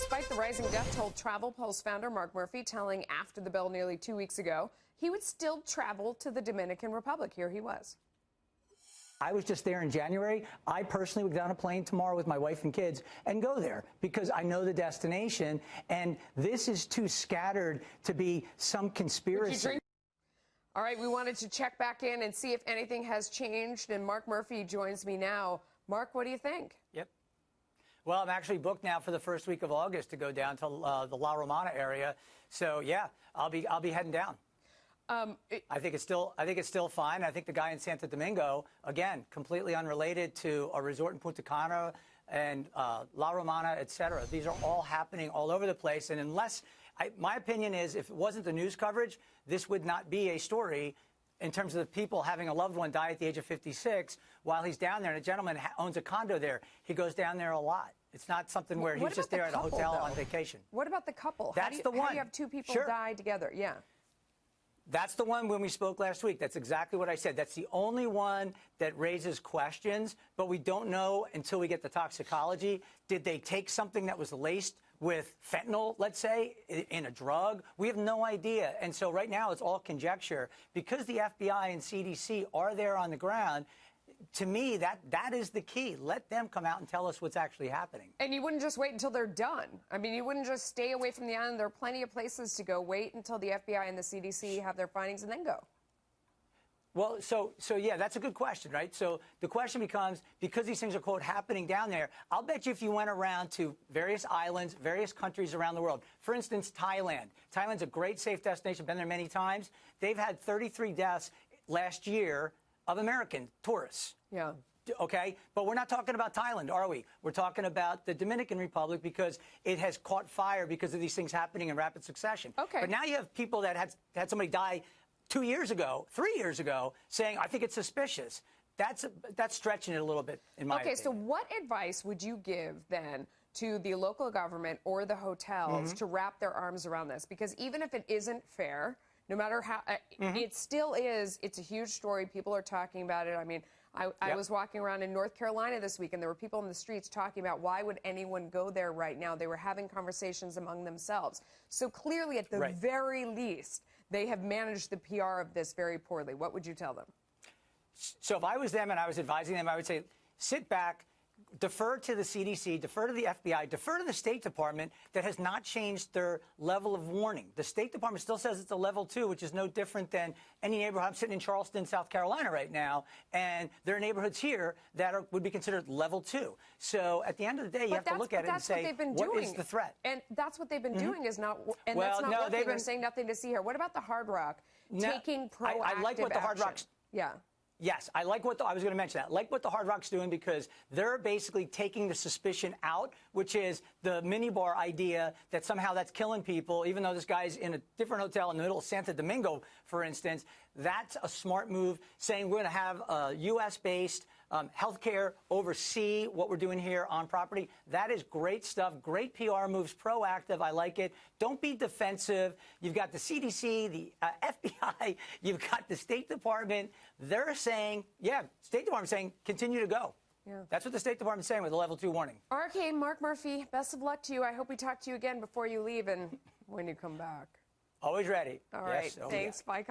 despite the rising death toll, TravelPulse founder Mark Murphy telling After the Bell nearly 2 weeks ago he would still travel to the Dominican Republic. Here he was. I was just there in January. I personally would get on a plane tomorrow with my wife and kids and go there because I know the destination, and this is too scattered to be some conspiracy. All right, we wanted to check back in and see if anything has changed, and Mark Murphy joins me now. Mark, what do you think? Yep. Well, I'm actually booked now for the first week of August to go down to the La Romana area. So yeah, I'll be heading down. I think it's still fine. I think the guy in Santo Domingo, again, completely unrelated to a resort in Punta Cana and La Romana, et cetera. These are all happening all over the place. And unless, my opinion is, if it wasn't the news coverage, this would not be a story in terms of the people having a loved one die at the age of 56 while he's down there. And a gentleman owns a condo there. He goes down there a lot. It's not something where he's just there at a hotel on vacation. What about the couple? That's the one. How do you have two people die together? Yeah. That's the one when we spoke last week. That's exactly what I said. That's the only one that raises questions, but we don't know until we get the toxicology. Did they take something that was laced with fentanyl, let's say, in a drug? We have no idea. And so right now it's all conjecture. Because the FBI and CDC are there on the ground, to me, that is the key. Let them come out and tell us what's actually happening. And you wouldn't just wait until they're done. I mean, you wouldn't just stay away from the island. There are plenty of places to go. Wait until the FBI and the CDC have their findings and then go. Well, so yeah, that's a good question, right? So the question becomes, because these things are, quote, happening down there, I'll bet you if you went around to various islands, various countries around the world, for instance, Thailand. Thailand's a great, safe destination. Been there many times. They've had 33 deaths last year of American tourists. Yeah. Okay? But we're not talking about Thailand, are we? We're talking about the Dominican Republic because it has caught fire because of these things happening in rapid succession. Okay. But now you have people that had somebody die 2 years ago, 3 years ago, saying, I think it's suspicious. That's stretching it a little bit, in my opinion. Okay, so what advice would you give then to the local government or the hotels to wrap their arms around this? Because even if it isn't fair, no matter how, it still is, it's a huge story. People are talking about it. I mean, I was walking around in North Carolina this week, and there were people in the streets talking about why would anyone go there right now. They were having conversations among themselves. So clearly, at the very least, they have managed the PR of this very poorly. What would you tell them? So if I was them and I was advising them, I would say, sit back, defer to the CDC, defer to the FBI, defer to the State Department that has not changed their level of warning. The State Department still says it's a level 2, which is no different than any neighborhood. I'm sitting in Charleston, South Carolina right now, and there are neighborhoods here that would be considered level 2. So at the end of the day, you have to look at it and say, what is the threat? And that's what they've been doing is not, and well, that's not working. They're saying nothing to see here. What about the Hard Rock taking proactive I like what the Hard Rock's... Yeah. Yes, I like what I was going to mention that. I like what the Hard Rock's doing because they're basically taking the suspicion out, which is the minibar idea that somehow that's killing people, even though this guy's in a different hotel in the middle of Santo Domingo, for instance. That's a smart move, saying we're going to have a U.S.-based healthcare oversee what we're doing here on property. That is great stuff. Great PR moves, proactive. I like it. Don't be defensive. You've got the CDC, the FBI. You've got the State Department. They're saying, yeah, State Department saying, continue to go. Yeah. That's what the State Department's saying with a level 2 warning. Okay, Mark Murphy, best of luck to you. I hope we talk to you again before you leave and when you come back. Always ready. All right. Thanks. Bye.